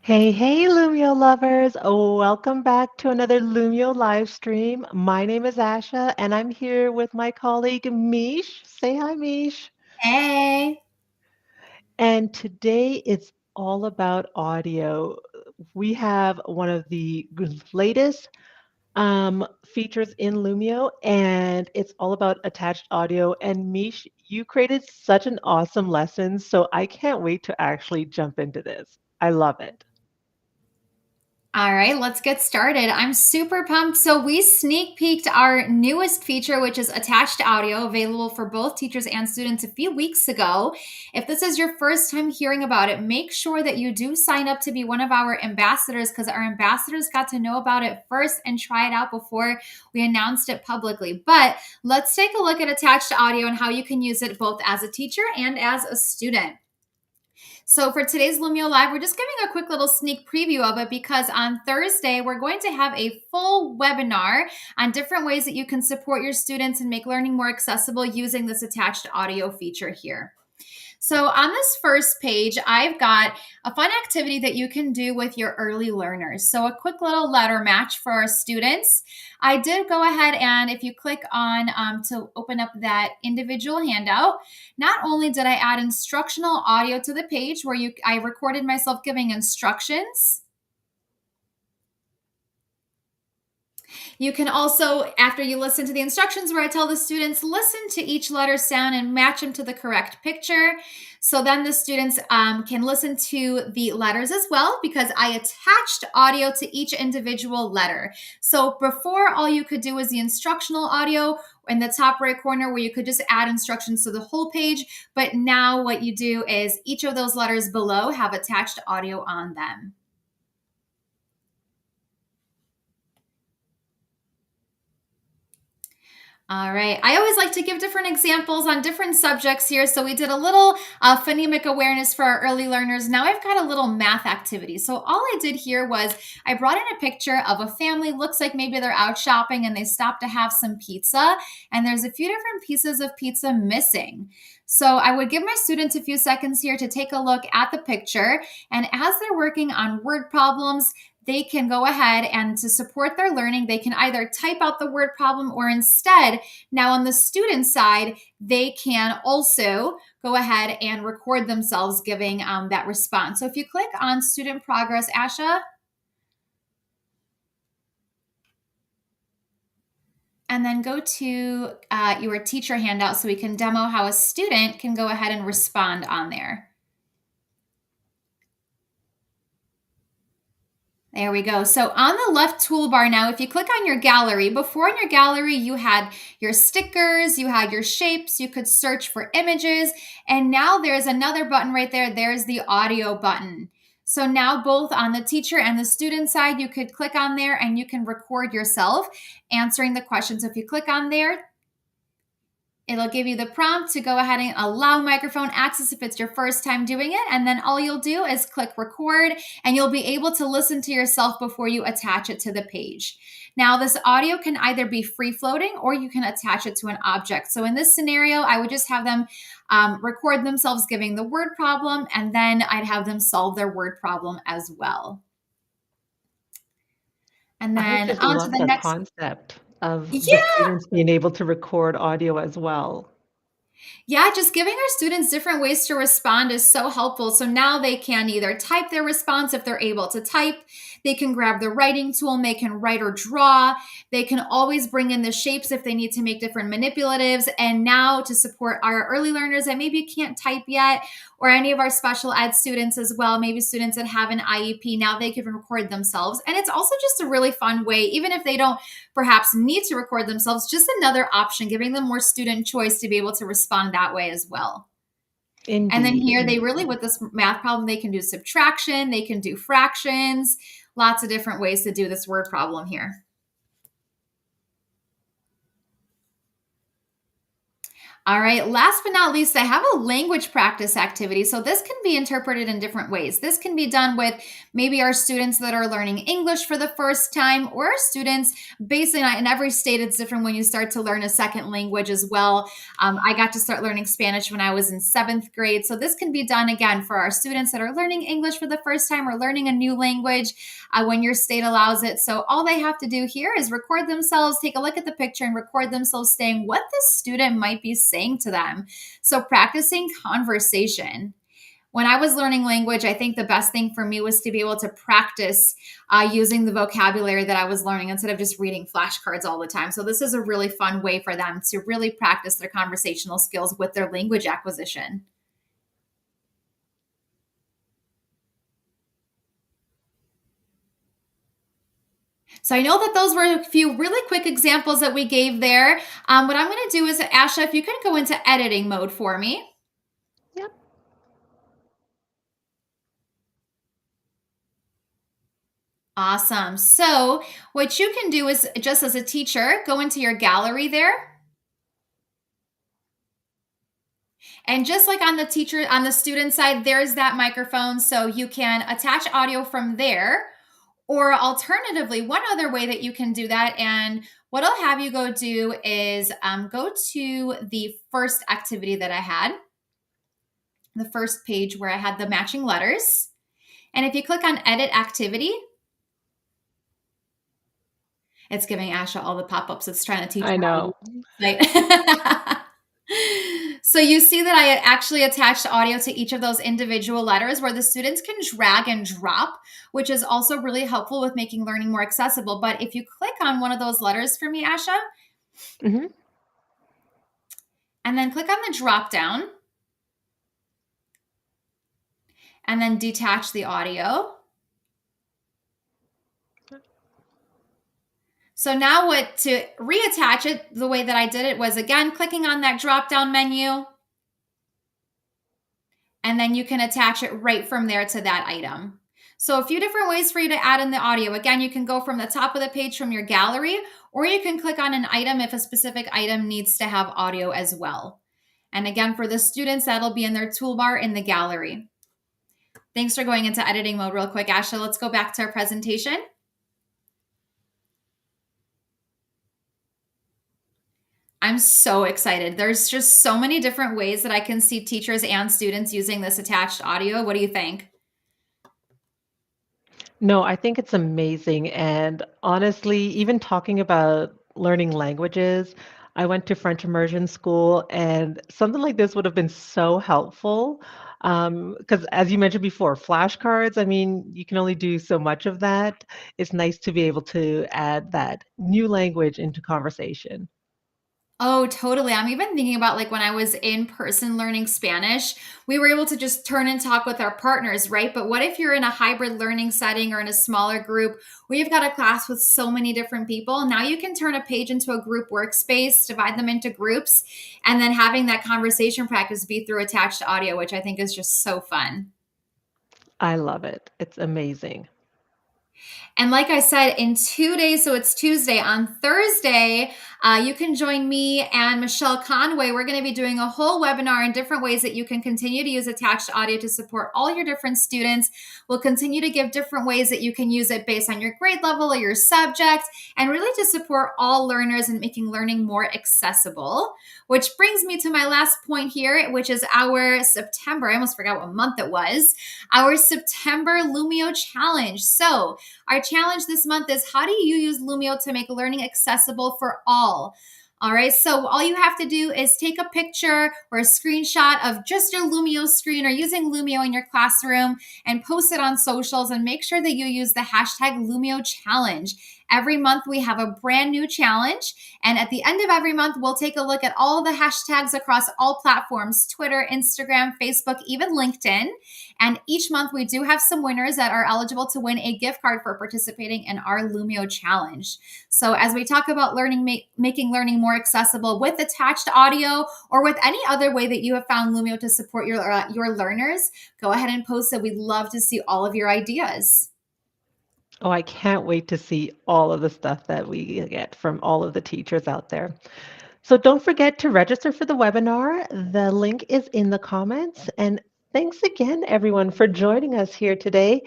Hey, hey, Lumio lovers. Welcome back to another Lumio live stream. My name is Asha, and I'm here with my colleague Mish. Say hi, Mish. Hey. And today it's all about audio. We have one of the latest features in Lumio, and it's all about attached audio. And Mish, you created such an awesome lesson, so I can't wait to actually jump into this. I love it. All right, let's get started. I'm super pumped. So, we sneak peeked our newest feature, which is attached audio, available for both teachers and students a few weeks ago. If this is your first time hearing about it, make sure that you do sign up to be one of our ambassadors because our ambassadors got to know about it first and try it out before we announced it publicly. But let's take a look at attached audio and how you can use it both as a teacher and as a student. So for today's Lumio Live, we're just giving a quick little sneak preview of it because on Thursday, we're going to have a full webinar on different ways that you can support your students and make learning more accessible using this attached audio feature here. So on this first page, I've got a fun activity that you can do with your early learners. So a quick little letter match for our students. I did go ahead and if you click on to open up that individual handout, not only did I add instructional audio to the page where I recorded myself giving instructions. You can also, after you listen to the instructions where I tell the students, listen to each letter sound and match them to the correct picture. So then the students can listen to the letters as well because I attached audio to each individual letter. So before all you could do was the instructional audio in the top right corner where you could just add instructions to the whole page. But now what you do is each of those letters below have attached audio on them. All right. I always like to give different examples on different subjects here. So we did a little phonemic awareness for our early learners. Now I've got a little math activity. So all I did here was I brought in a picture of a family. Looks like maybe they're out shopping and they stopped to have some pizza. And there's a few different pieces of pizza missing. So I would give my students a few seconds here to take a look at the picture. And as they're working on word problems, they can go ahead and to support their learning, they can either type out the word problem or instead, now on the student side, they can also go ahead and record themselves giving that response. So if you click on student progress, Asha, and then go to your teacher handout so we can demo how a student can go ahead and respond on there. There we go. So on the left toolbar now, if you click on your gallery, before in your gallery, you had your stickers, you had your shapes, you could search for images, and now there's another button right there. There's the audio button. So now both on the teacher and the student side, you could click on there and you can record yourself answering the questions. So if you click on there, it'll give you the prompt to go ahead and allow microphone access if it's your first time doing it. And then all you'll do is click record and you'll be able to listen to yourself before you attach it to the page. Now, this audio can either be free floating or you can attach it to an object. So in this scenario, I would just have them record themselves giving the word problem, and then I'd have them solve their word problem as well. And I then just on to love the the next. concept of the Yeah. students being able to record audio as well. Yeah, just giving our students different ways to respond is so helpful. So now they can either type their response if they're able to type, they can grab the writing tool, and they can write or draw. They can always bring in the shapes if they need to make different manipulatives. And now to support our early learners that maybe can't type yet, or any of our special ed students as well, maybe students that have an IEP, now they can record themselves. And it's also just a really fun way, even if they don't perhaps need to record themselves, just another option, giving them more student choice to be able to respond that way as well. And then Indeed, here they really, indeed. with this math problem, they can do subtraction, they can do fractions, lots of different ways to do this word problem here. All right, last but not least, I have a language practice activity. So, this can be interpreted in different ways. This can be done with maybe our students that are learning English for the first time, or our students, basically, in every state, it's different when you start to learn a second language as well. I got to start learning Spanish when I was in seventh grade. So, this can be done again for our students that are learning English for the first time or learning a new language when your state allows it. So, all they have to do here is record themselves, take a look at the picture, and record themselves saying what the student might be saying to them. So, practicing conversation. When I was learning language, I think the best thing for me was to be able to practice using the vocabulary that I was learning instead of just reading flashcards all the time. So, this is a really fun way for them to really practice their conversational skills with their language acquisition. So I know that those were a few really quick examples that we gave there. What I'm going to do is, Asha, if you can go into editing mode for me. Yep. Awesome. So what you can do is, just as a teacher, go into your gallery there. And just like on the student side, there's that microphone. So you can attach audio from there. Or alternatively, one other way that you can do that, and what I'll have you go do is go to the first activity that I had, the first page where I had the matching letters. And if you click on Edit Activity, it's giving Asha all the pop-ups. It's trying to teach I her how to know. use the site. So you see that I actually attached audio to each of those individual letters where the students can drag and drop, which is also really helpful with making learning more accessible. But if you click on one of those letters for me, Asha, Hmm. and then click on the drop down, and then detach the audio. So now to reattach it, the way that I did it was, again, clicking on that drop down menu, and then you can attach it right from there to that item. So a few different ways for you to add in the audio. Again, you can go from the top of the page from your gallery, or you can click on an item if a specific item needs to have audio as well. And again, for the students, that'll be in their toolbar in the gallery. Thanks for going into editing mode real quick, Asha. Let's go back to our presentation. I'm so excited. There's just so many different ways that I can see teachers and students using this attached audio. What do you think? No, I think it's amazing. And honestly, even talking about learning languages, I went to French immersion school, and something like this would have been so helpful. Because as you mentioned before, flashcards, I mean, you can only do so much of that. It's nice to be able to add that new language into conversation. Oh, totally. I'm even thinking about like when I was in person learning Spanish, we were able to just turn and talk with our partners, right? But what if you're in a hybrid learning setting or in a smaller group where you've got a class with so many different people? Now you can turn a page into a group workspace, divide them into groups, and then having that conversation practice be through attached audio, which I think is just so fun. I love it. It's amazing. And like I said, in 2 days, so it's Tuesday, on Thursday, you can join me and Michelle Conway. We're going to be doing a whole webinar in different ways that you can continue to use attached audio to support all your different students. We'll continue to give different ways that you can use it based on your grade level or your subject, and really to support all learners and making learning more accessible. Which brings me to my last point here, which is our September, I almost forgot what month it was, our September Lumio Challenge. So our challenge this month is, how do you use Lumio to make learning accessible for all? All right, so all you have to do is take a picture or a screenshot of just your Lumio screen or using Lumio in your classroom and post it on socials, and make sure that you use the hashtag Lumio Challenge. Every month we have a brand new challenge, and at the end of every month, we'll take a look at all the hashtags across all platforms: Twitter, Instagram, Facebook, even LinkedIn. And each month we do have some winners that are eligible to win a gift card for participating in our Lumio Challenge. So as we talk about making learning more accessible with attached audio, or with any other way that you have found Lumio to support your learners, go ahead and post it. We'd love to see all of your ideas. Oh, I can't wait to see all of the stuff that we get from all of the teachers out there. So don't forget to register for the webinar. The link is in the comments. And thanks again, everyone, for joining us here today.